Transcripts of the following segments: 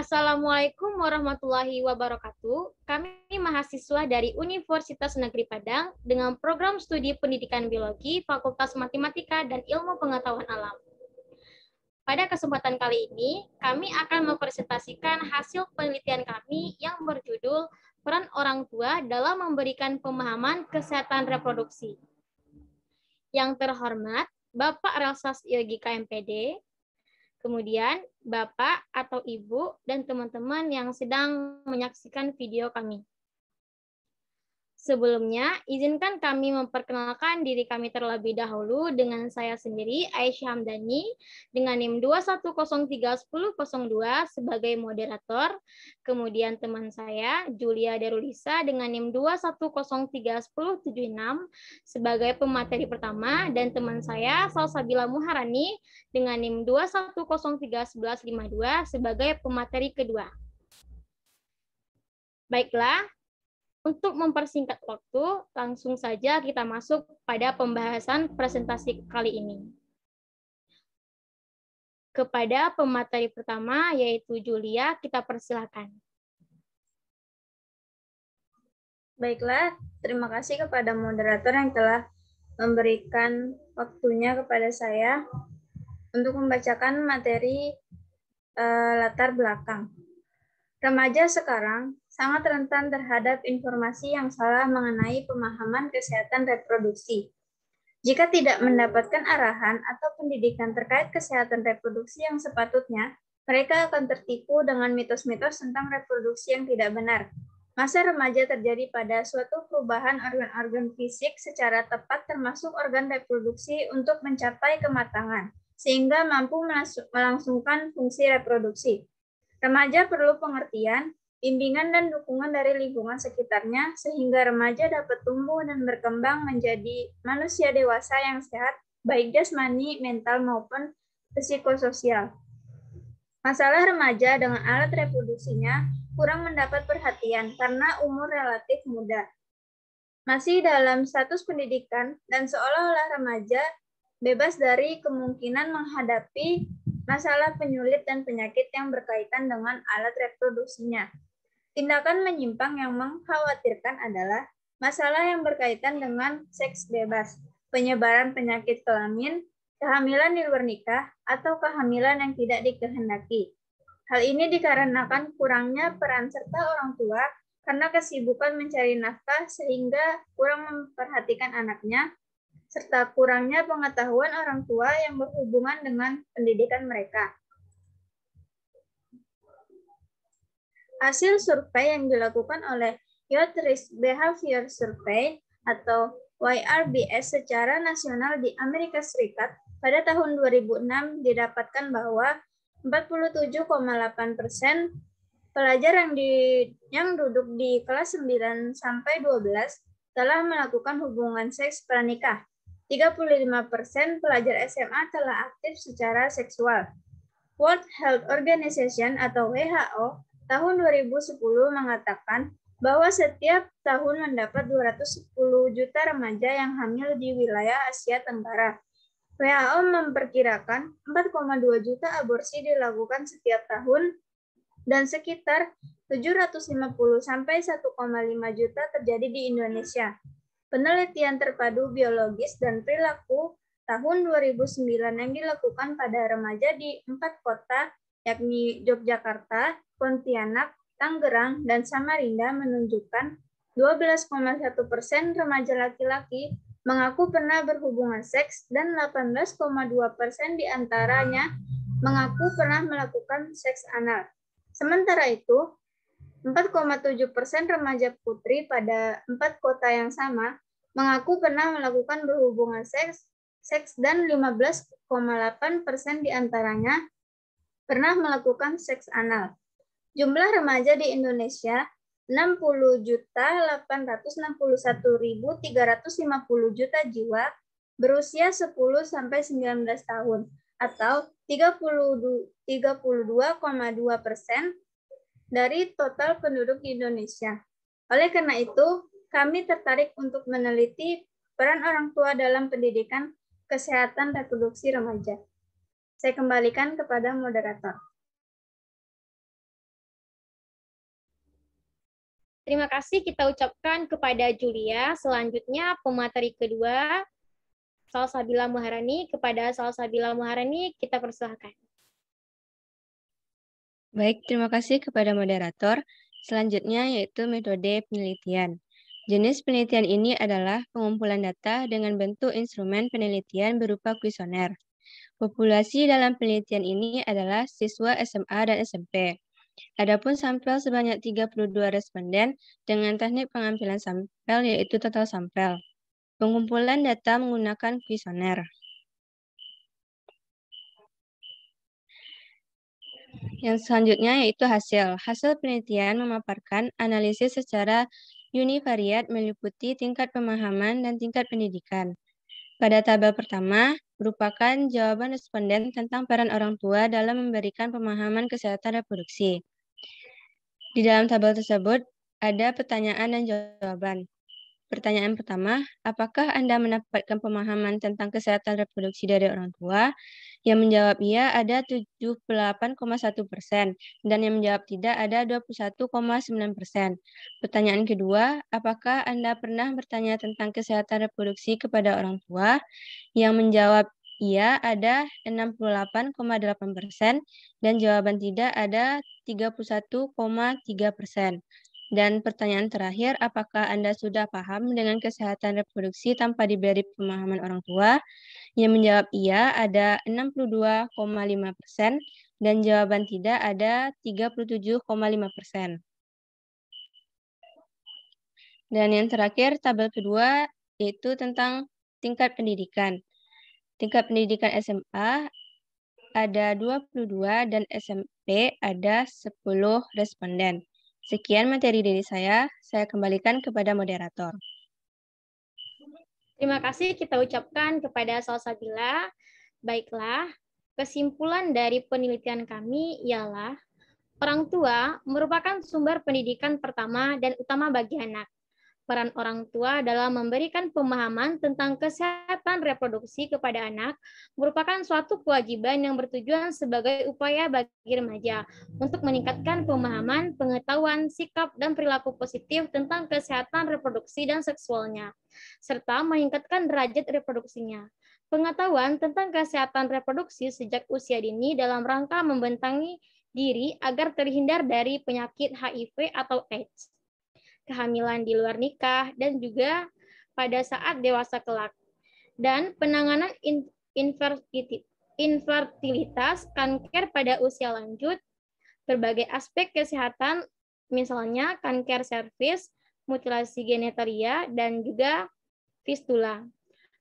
Assalamualaikum warahmatullahi wabarakatuh. Kami mahasiswa dari Universitas Negeri Padang dengan program studi Pendidikan Biologi, Fakultas Matematika dan Ilmu Pengetahuan Alam. Pada kesempatan kali ini, kami akan mempresentasikan hasil penelitian kami yang berjudul Peran Orang Tua dalam Memberikan Pemahaman Kesehatan Reproduksi. Yang terhormat, Bapak Relsas Yogi KMPD, kemudian Bapak atau Ibu dan teman-teman yang sedang menyaksikan video kami. Sebelumnya, izinkan kami memperkenalkan diri kami terlebih dahulu dengan saya sendiri, Aisyah Hamdani, dengan NIM 2103102 sebagai moderator. Kemudian teman saya, Julia Darulisa, dengan NIM 2103176 sebagai pemateri pertama, dan teman saya, Salsabila Muharani, dengan NIM 2103152 sebagai pemateri kedua. Baiklah, untuk mempersingkat waktu, langsung saja kita masuk pada pembahasan presentasi kali ini. Kepada pemateri pertama, yaitu Julia, kita persilakan. Baiklah, terima kasih kepada moderator yang telah memberikan waktunya kepada saya untuk membacakan materi latar belakang. Remaja sekarang sangat rentan terhadap informasi yang salah mengenai pemahaman kesehatan reproduksi. Jika tidak mendapatkan arahan atau pendidikan terkait kesehatan reproduksi yang sepatutnya, mereka akan tertipu dengan mitos-mitos tentang reproduksi yang tidak benar. Masa remaja terjadi pada suatu perubahan organ-organ fisik secara tepat termasuk organ reproduksi untuk mencapai kematangan, sehingga mampu melangsungkan fungsi reproduksi. Remaja perlu pengertian, bimbingan dan dukungan dari lingkungan sekitarnya sehingga remaja dapat tumbuh dan berkembang menjadi manusia dewasa yang sehat, baik jasmani, mental maupun psikososial. Masalah remaja dengan alat reproduksinya kurang mendapat perhatian karena umur relatif muda. Masih dalam status pendidikan dan seolah-olah remaja bebas dari kemungkinan menghadapi masalah penyulit dan penyakit yang berkaitan dengan alat reproduksinya. Tindakan menyimpang yang mengkhawatirkan adalah masalah yang berkaitan dengan seks bebas, penyebaran penyakit kelamin, kehamilan di luar nikah, atau kehamilan yang tidak dikehendaki. Hal ini dikarenakan kurangnya peran serta orang tua karena kesibukan mencari nafkah sehingga kurang memperhatikan anaknya, serta kurangnya pengetahuan orang tua yang berhubungan dengan pendidikan mereka. Hasil survei yang dilakukan oleh Youth Risk Behavior Survey atau YRBS secara nasional di Amerika Serikat pada tahun 2006 didapatkan bahwa 47,8% pelajar yang duduk di kelas 9 sampai 12 telah melakukan hubungan seks pranikah. 35% pelajar SMA telah aktif secara seksual. World Health Organization atau WHO tahun 2010 mengatakan bahwa setiap tahun mendapat 210 juta remaja yang hamil di wilayah Asia Tenggara. WHO memperkirakan 4,2 juta aborsi dilakukan setiap tahun dan sekitar 750 sampai 1,5 juta terjadi di Indonesia. Penelitian terpadu biologis dan perilaku tahun 2009 yang dilakukan pada remaja di 4 kota, yakni Yogyakarta, Pontianak, Tangerang, dan Samarinda menunjukkan 12,1% remaja laki-laki mengaku pernah berhubungan seks dan 18,2% diantaranya mengaku pernah melakukan seks anal. Sementara itu, 4,7% remaja putri pada 4 kota yang sama mengaku pernah melakukan berhubungan seks dan 15,8% diantaranya pernah melakukan seks anal. Jumlah remaja di Indonesia 60.861.350 juta jiwa berusia 10-19 tahun atau 32,2% dari total penduduk di Indonesia. Oleh karena itu, kami tertarik untuk meneliti peran orang tua dalam pendidikan kesehatan reproduksi remaja. Saya kembalikan kepada moderator. Terima kasih kita ucapkan kepada Julia. Selanjutnya pemateri kedua, Salsabila Muharani. Kepada Salsabila Muharani kita persilahkan. Baik, terima kasih kepada moderator. Selanjutnya yaitu metode penelitian. Jenis penelitian ini adalah pengumpulan data dengan bentuk instrumen penelitian berupa kuesioner. Populasi dalam penelitian ini adalah siswa SMA dan SMP. Adapun sampel sebanyak 32 responden dengan teknik pengambilan sampel yaitu total sampel. Pengumpulan data menggunakan kuesioner. Yang selanjutnya yaitu hasil. Hasil penelitian memaparkan analisis secara univariat meliputi tingkat pemahaman dan tingkat pendidikan. Pada tabel pertama, merupakan jawaban responden tentang peran orang tua dalam memberikan pemahaman kesehatan reproduksi. Di dalam tabel tersebut, ada pertanyaan dan jawaban. Pertanyaan pertama, apakah Anda mendapatkan pemahaman tentang kesehatan reproduksi dari orang tua? Yang menjawab iya ada 78,1%, dan yang menjawab tidak ada 21,9%. Pertanyaan kedua, apakah Anda pernah bertanya tentang kesehatan reproduksi kepada orang tua? Yang menjawab iya ada 68,8%, dan jawaban tidak ada 31,3%. Dan pertanyaan terakhir, apakah Anda sudah paham dengan kesehatan reproduksi tanpa diberi pemahaman orang tua? Yang menjawab iya ada 62,5%, dan jawaban tidak ada 37,5%. Dan yang terakhir, tabel kedua, yaitu tentang tingkat pendidikan. Tingkat pendidikan SMA ada 22 dan SMP ada 10 responden. Sekian materi dari saya kembalikan kepada moderator. Terima kasih kita ucapkan kepada Salsabila. Baiklah, kesimpulan dari penelitian kami ialah orang tua merupakan sumber pendidikan pertama dan utama bagi anak. Peran orang tua dalam memberikan pemahaman tentang kesehatan reproduksi kepada anak merupakan suatu kewajiban yang bertujuan sebagai upaya bagi remaja untuk meningkatkan pemahaman, pengetahuan, sikap, dan perilaku positif tentang kesehatan reproduksi dan seksualnya, serta meningkatkan derajat reproduksinya. Pengetahuan tentang kesehatan reproduksi sejak usia dini dalam rangka membentengi diri agar terhindar dari penyakit HIV atau AIDS, kehamilan di luar nikah, dan juga pada saat dewasa kelak. Dan penanganan infertilitas, kanker pada usia lanjut, berbagai aspek kesehatan, misalnya kanker serviks, mutilasi genitalia, dan juga fistula.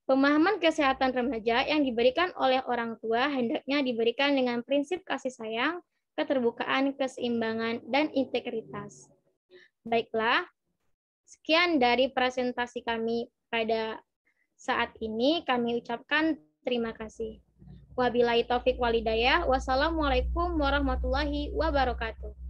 Pemahaman kesehatan remaja yang diberikan oleh orang tua hendaknya diberikan dengan prinsip kasih sayang, keterbukaan, keseimbangan, dan integritas. Baiklah, sekian dari presentasi kami pada saat ini. Kami ucapkan terima kasih. Wabillahi taufik walhidayah. Wassalamualaikum warahmatullahi wabarakatuh.